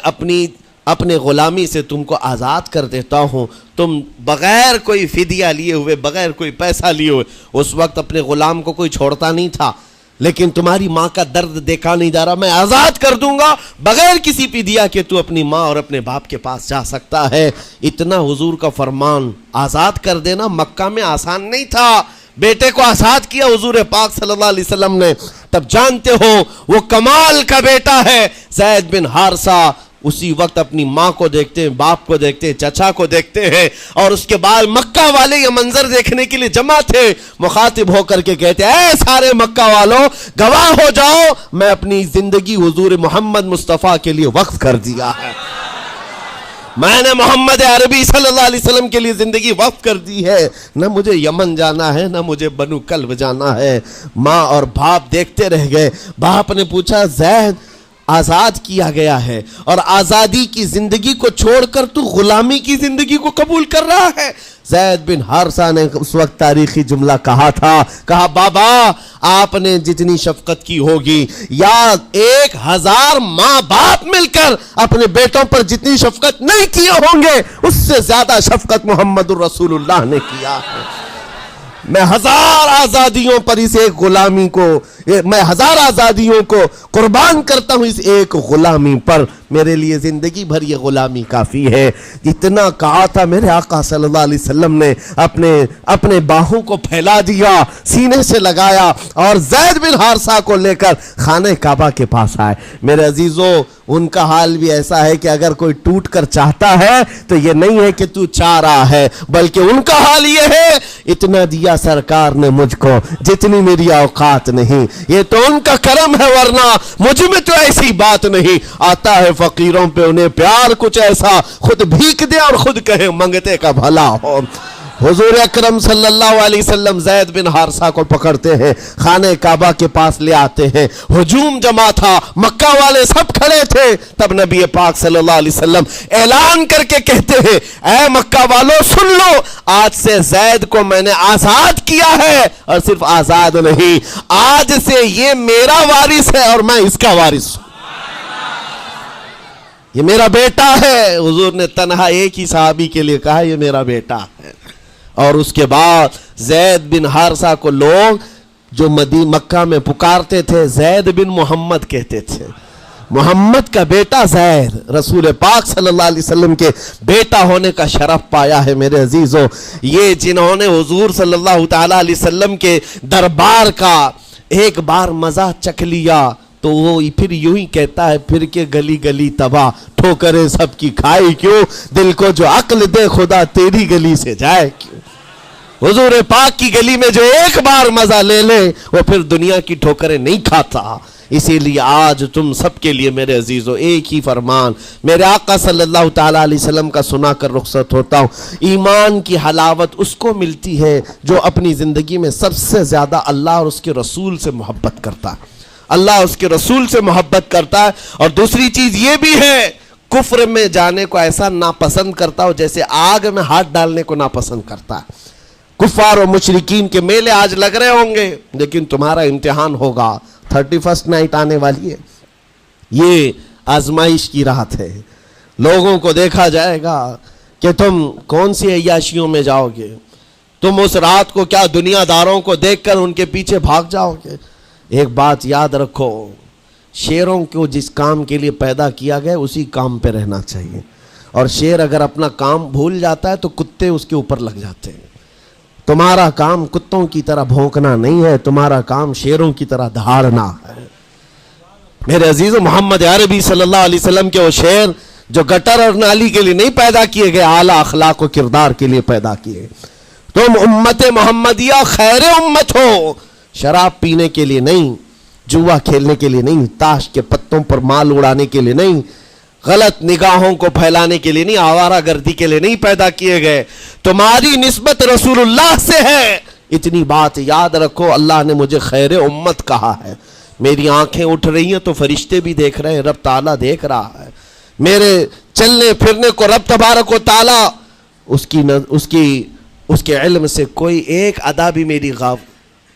اپنے غلامی سے تم کو آزاد کر دیتا ہوں، تم بغیر کوئی فدیہ لیے ہوئے، بغیر کوئی پیسہ لیے ہوئے، اس وقت اپنے غلام کو کوئی چھوڑتا نہیں تھا، لیکن تمہاری ماں کا درد دیکھا نہیں جا رہا، میں آزاد کر دوں گا بغیر کسی فدیہ کے، تو اپنی ماں اور اپنے باپ کے پاس جا سکتا ہے۔ اتنا حضور کا فرمان، آزاد کر دینا مکہ میں آسان نہیں تھا۔ بیٹے کو آزاد کیا حضور پاک صلی اللہ علیہ وسلم نے، تب جانتے ہو وہ کمال کا بیٹا ہے زید بن حارثہ۔ اسی وقت اپنی ماں کو دیکھتے ہیں، باپ کو دیکھتے ہیں، چچا کو دیکھتے ہیں، اور اس کے بعد مکہ والے یہ منظر دیکھنے کے لیے جمع تھے، مخاطب ہو کر کے کہتے ہیں اے سارے مکہ والوں گواہ ہو جاؤ، میں اپنی زندگی حضور محمد مصطفیٰ کے لیے وقف کر دیا ہے، میں نے محمد عربی صلی اللہ علیہ وسلم کے لیے زندگی وقف کر دی ہے، نہ مجھے یمن جانا ہے، نہ مجھے بنو کلب جانا ہے۔ ماں اور باپ دیکھتے رہ گئے۔ باپ نے پوچھا زید آزاد کیا گیا ہے اور آزادی کی زندگی کو چھوڑ کر تو غلامی کی زندگی کو قبول کر رہا ہے؟ زید بن حارثہ نے اس وقت تاریخی جملہ کہا تھا، کہا بابا آپ نے جتنی شفقت کی ہوگی یا 1000 ماں باپ مل کر اپنے بیٹوں پر جتنی شفقت نہیں کیے ہوں گے اس سے زیادہ شفقت محمد الرسول اللہ نے کیا ہے۔ میں 1000 آزادیوں پر اس ایک غلامی کو، میں 1000 آزادیوں کو قربان کرتا ہوں اس ایک غلامی پر، میرے لیے زندگی بھر یہ غلامی کافی ہے۔ اتنا کہا تھا میرے آقا صلی اللہ علیہ وسلم نے اپنے باہوں کو پھیلا دیا، سینے سے لگایا اور زید بن حارثہ کو لے کر خانہ کعبہ کے پاس آئے۔ میرے عزیزو ان کا حال بھی ایسا ہے کہ اگر کوئی ٹوٹ کر چاہتا ہے تو یہ نہیں ہے کہ تو چاہ رہا ہے، بلکہ ان کا حال یہ ہے اتنا دیا سرکار نے مجھ کو جتنی میری اوقات نہیں، یہ تو ان کا کرم ہے ورنہ مجھ میں تو ایسی بات نہیں۔ آتا ہے فقیروں پہ انہیں پیار کچھ ایسا، خود بھیک دے اور خود کہے منگتے کا بھلا ہو۔ حضور اکرم صلی اللہ علیہ وسلم زید بن حارثہ کو پکڑتے ہیں، خانہ کعبہ کے پاس لے آتے ہیں، ہجوم جمع تھا، مکہ والے سب کھڑے تھے، تب نبی پاک صلی اللہ علیہ وسلم اعلان کر کے کہتے ہیں اے مکہ والوں سن لو، آج سے زید کو میں نے آزاد کیا ہے، اور صرف آزاد نہیں، آج سے یہ میرا وارث ہے اور میں اس کا وارث ہوں، یہ میرا بیٹا ہے۔ حضور نے تنہا ایک ہی صحابی کے لیے کہا یہ میرا بیٹا ہے۔ اور اس کے بعد زید بن حارثہ کو لوگ جو مکہ میں پکارتے تھے زید بن محمد کہتے تھے، محمد کا بیٹا زید، رسول پاک صلی اللہ علیہ وسلم کے بیٹا ہونے کا شرف پایا ہے۔ میرے عزیزو یہ جنہوں نے حضور صلی اللہ تعالی علیہ وسلم کے دربار کا ایک بار مزہ چکھ لیا تو وہ پھر یوں ہی کہتا ہے پھر کے گلی گلی تباہ، ٹھوکریں سب کی کھائی کیوں، دل کو جو عقل دے خدا تیری گلی سے جائے کیوں۔ حضور پاک کی گلی میں جو ایک بار مزہ لے لے وہ پھر دنیا کی ٹھوکریں نہیں کھاتا۔ اسی لیے آج تم سب کے لیے میرے عزیزو ایک ہی فرمان میرے آقا صلی اللہ تعالیٰ علیہ وسلم کا سنا کر رخصت ہوتا ہوں۔ ایمان کی حلاوت اس کو ملتی ہے جو اپنی زندگی میں سب سے زیادہ اللہ اور اس کے رسول سے محبت کرتا ہے، اللہ اس کے رسول سے محبت کرتا ہے۔ اور دوسری چیز یہ بھی ہے کفر میں جانے کو ایسا ناپسند کرتا ہو جیسے آگ میں ہاتھ ڈالنے کو ناپسند کرتا ہے۔ کفار و مشرکین کے میلے آج لگ رہے ہوں گے لیکن تمہارا امتحان ہوگا، 31 نائٹ آنے والی ہے، یہ آزمائش کی رات ہے، لوگوں کو دیکھا جائے گا کہ تم کون سی عیاشیوں میں جاؤ گے؟ تم اس رات کو کیا دنیا داروں کو دیکھ کر ان کے پیچھے بھاگ جاؤ گے؟ ایک بات یاد رکھو، شیروں کو جس کام کے لیے پیدا کیا گیا اسی کام پہ رہنا چاہیے، اور شیر اگر اپنا کام بھول جاتا ہے تو کتے اس کے اوپر لگ جاتے ہیں۔ تمہارا کام کتوں کی طرح بھونکنا نہیں ہے، تمہارا کام شیروں کی طرح دہاڑنا ہے۔ میرے عزیز محمد عربی صلی اللہ علیہ وسلم کے وہ شیر جو گٹر اور نالی کے لیے نہیں پیدا کیے گئے، اعلیٰ اخلاق و کردار کے لیے پیدا کیے۔ تم امت محمدیہ خیر امت ہو، شراب پینے کے لیے نہیں، جوا کھیلنے کے لیے نہیں، تاش کے پتوں پر مال اڑانے کے لیے نہیں، غلط نگاہوں کو پھیلانے کے لیے نہیں، آوارہ گردی کے لیے نہیں پیدا کیے گئے۔ تمہاری نسبت رسول اللہ سے ہے، اتنی بات یاد رکھو۔ اللہ نے مجھے خیر امت کہا ہے۔ میری آنکھیں اٹھ رہی ہیں تو فرشتے بھی دیکھ رہے ہیں، رب تعالیٰ دیکھ رہا ہے۔ میرے چلنے پھرنے کو رب تبارک و تعالیٰ اس کے علم سے کوئی ایک ادا بھی میری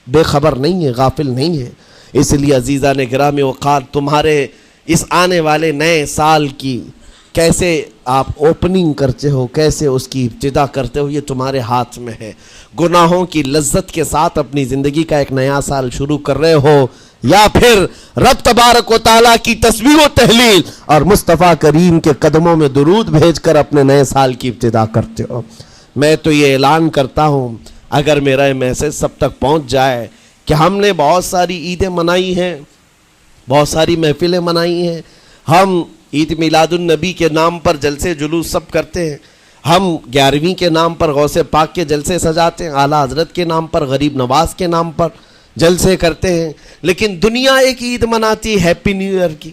بے خبر نہیں ہے، غافل نہیں ہے۔ اس لیے عزیزان گرامی وقار، تمہارے اس آنے والے نئے سال کی کیسے آپ اوپننگ کرتے ہو، کیسے اس کی ابتدا کرتے ہو، یہ تمہارے ہاتھ میں ہے۔ گناہوں کی لذت کے ساتھ اپنی زندگی کا ایک نیا سال شروع کر رہے ہو، یا پھر رب تبارک و تعالیٰ کی تسبیح و تہلیل اور مصطفیٰ کریم کے قدموں میں درود بھیج کر اپنے نئے سال کی ابتدا کرتے ہو۔ میں تو یہ اعلان کرتا ہوں، اگر میرا یہ میسج سب تک پہنچ جائے کہ ہم نے بہت ساری عیدیں منائی ہیں، بہت ساری محفلیں منائی ہیں، ہم عید میلاد النبی کے نام پر جلسے جلوس سب کرتے ہیں، ہم 11ویں کے نام پر غوث پاک کے جلسے سجاتے ہیں، اعلیٰ حضرت کے نام پر، غریب نواز کے نام پر جلسے کرتے ہیں، لیکن دنیا ایک عید مناتی ہے، ہیپی نیو ایئر کی،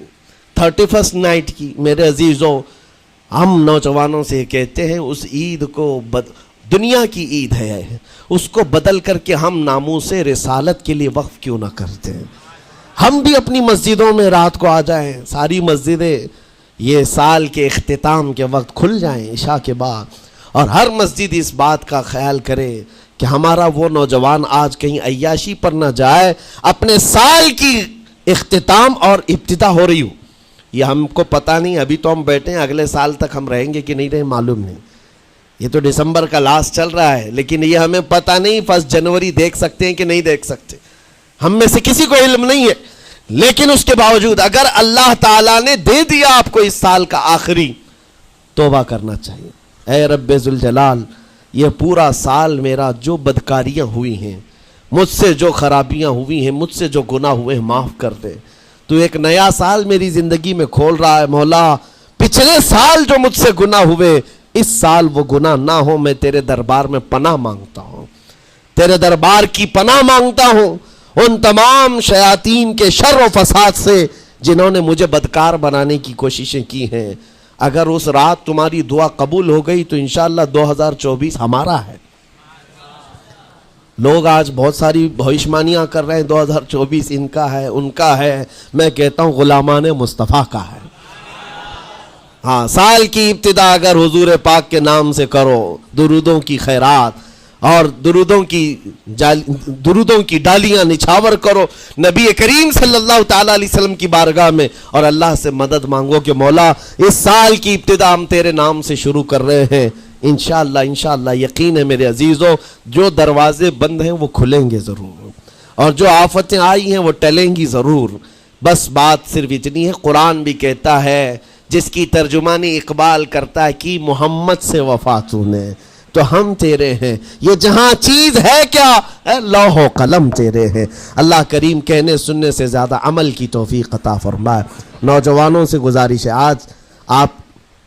31 نائٹ کی۔ میرے عزیزوں، ہم نوجوانوں سے کہتے ہیں اس عید کو دنیا کی عید ہے، اس کو بدل کر کے ہم ناموس رسالت کے لیے وقف کیوں نہ کرتے ہیں؟ ہم بھی اپنی مسجدوں میں رات کو آ جائیں، ساری مسجدیں یہ سال کے اختتام کے وقت کھل جائیں عشاء کے بعد، اور ہر مسجد اس بات کا خیال کرے کہ ہمارا وہ نوجوان آج کہیں عیاشی پر نہ جائے، اپنے سال کی اختتام اور ابتدا ہو رہی ہو۔ یہ ہم کو پتہ نہیں، ابھی تو ہم بیٹھے ہیں، اگلے سال تک ہم رہیں گے کہ نہیں رہیں معلوم نہیں، یہ تو دسمبر کا لاسٹ چل رہا ہے، لیکن یہ ہمیں پتہ نہیں 1 جنوری دیکھ سکتے ہیں کہ نہیں دیکھ سکتے، ہم میں سے کسی کو علم نہیں ہے۔ لیکن اس کے باوجود اگر اللہ تعالیٰ نے دے دیا آپ کو اس سال کا آخری، توبہ کرنا چاہیے۔ اے رب ذوالجلال، یہ پورا سال میرا جو بدکاریاں ہوئی ہیں، مجھ سے جو خرابیاں ہوئی ہیں، مجھ سے جو گناہ ہوئے ہیں، معاف کر دے۔ تو ایک نیا سال میری زندگی میں کھول رہا ہے، مولا پچھلے سال جو مجھ سے گناہ ہوئے، اس سال وہ گناہ نہ ہو۔ میں تیرے دربار میں پناہ مانگتا ہوں، تیرے دربار کی پناہ مانگتا ہوں ان تمام شیاطین کے شر و فساد سے جنہوں نے مجھے بدکار بنانے کی کوششیں کی ہیں۔ اگر اس رات تمہاری دعا قبول ہو گئی تو انشاءاللہ 2024 ہمارا ہے۔ لوگ آج بہت ساری بھوشمانیاں کر رہے ہیں، 2024 ان کا ہے، ان کا ہے۔ میں کہتا ہوں غلامان مصطفیٰ کا ہے۔ ہاں، سال کی ابتدا اگر حضور پاک کے نام سے کرو، درودوں کی خیرات اور درودوں کی ڈالیاں نچھاور کرو نبی کریم صلی اللہ تعالیٰ علیہ وسلم کی بارگاہ میں، اور اللہ سے مدد مانگو کہ مولا اس سال کی ابتدا ہم تیرے نام سے شروع کر رہے ہیں، انشاءاللہ یقین ہے میرے عزیزوں، جو دروازے بند ہیں وہ کھلیں گے ضرور، اور جو آفتیں آئی ہیں وہ ٹلیں گی ضرور۔ بس بات صرف اتنی ہے، قرآن بھی کہتا ہے، جس کی ترجمانی اقبال کرتا ہے کہ محمد سے وفا تو نے، تو ہم تیرے ہیں، یہ جہاں چیز ہے کیا ہے، لوح و قلم تیرے ہیں۔ اللہ کریم کہنے سننے سے زیادہ عمل کی توفیق عطا فرمائے۔ نوجوانوں سے گزارش ہے، آج آپ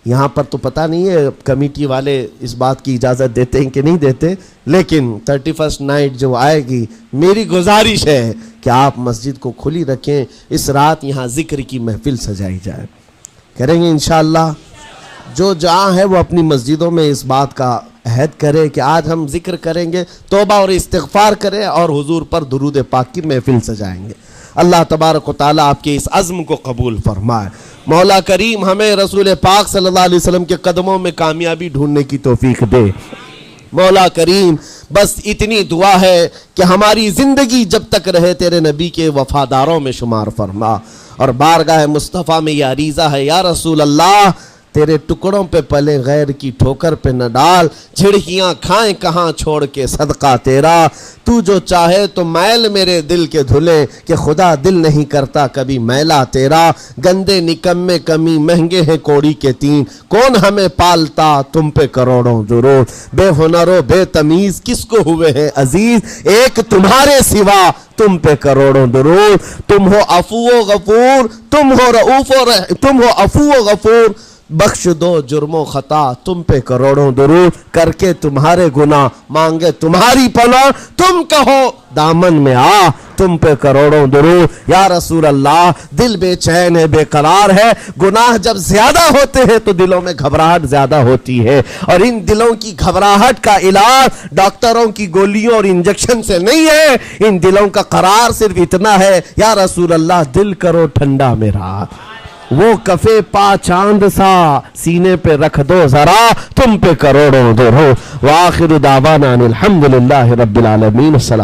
یہاں پر تو پتہ نہیں ہے کمیٹی والے اس بات کی اجازت دیتے ہیں کہ نہیں دیتے، لیکن 31 نائٹ جو آئے گی، میری گزارش ہے کہ آپ مسجد کو کھلی رکھیں، اس رات یہاں ذکر کی محفل سجائی جائے، کریں گے انشاءاللہ۔ جو جہاں ہے وہ اپنی مسجدوں میں اس بات کا عہد کرے کہ آج ہم ذکر کریں گے، توبہ اور استغفار کریں، اور حضور پر درود پاک کی محفل سجائیں گے۔ اللہ تبارک و تعالیٰ آپ کے اس عزم کو قبول فرمائے۔ مولا کریم ہمیں رسول پاک صلی اللہ علیہ وسلم کے قدموں میں کامیابی ڈھونڈنے کی توفیق دے۔ مولا کریم بس اتنی دعا ہے کہ ہماری زندگی جب تک رہے تیرے نبی کے وفاداروں میں شمار فرما، اور بارگاہ مصطفیٰ میں یہ عریضہ ہے، یا رسول اللہ تیرے ٹکڑوں پہ پلے غیر کی ٹھوکر پہ نہ ڈال، جھڑکیاں کھائیں کہاں چھوڑ کے صدقہ تیرا، تو جو چاہے تو میل میرے دل کے دھلے، کہ خدا دل نہیں کرتا کبھی میلا تیرا، گندے نکمے کمی مہنگے ہیں کوڑی کے تین، کون ہمیں پالتا تم پہ کروڑوں درود، بے ہنر و بے تمیز کس کو ہوئے ہیں عزیز، ایک تمہارے سوا تم پہ کروڑوں درود، تم ہو عفو و غفور، تم ہو عفو و غفور، بخش دو جرم و خطا تم پہ کروڑوں درود، کر کے تمہارے گناہ مانگے تمہاری پناہ، تم کہو دامن میں آ تم پہ کروڑوں درود، یا رسول اللہ دل بے چین ہے بے قرار ہے، گناہ جب زیادہ ہوتے ہیں تو دلوں میں گھبراہٹ زیادہ ہوتی ہے، اور ان دلوں کی گھبراہٹ کا علاج ڈاکٹروں کی گولیوں اور انجیکشن سے نہیں ہے، ان دلوں کا قرار صرف اتنا ہے، یا رسول اللہ دل کرو ٹھنڈا میرا، وہ کفے پا چاند سا سینے پہ رکھ دو ذرا تم پہ کروڑوں درود، وآخر دعوانا الحمدللہ رب العالمین، السلام۔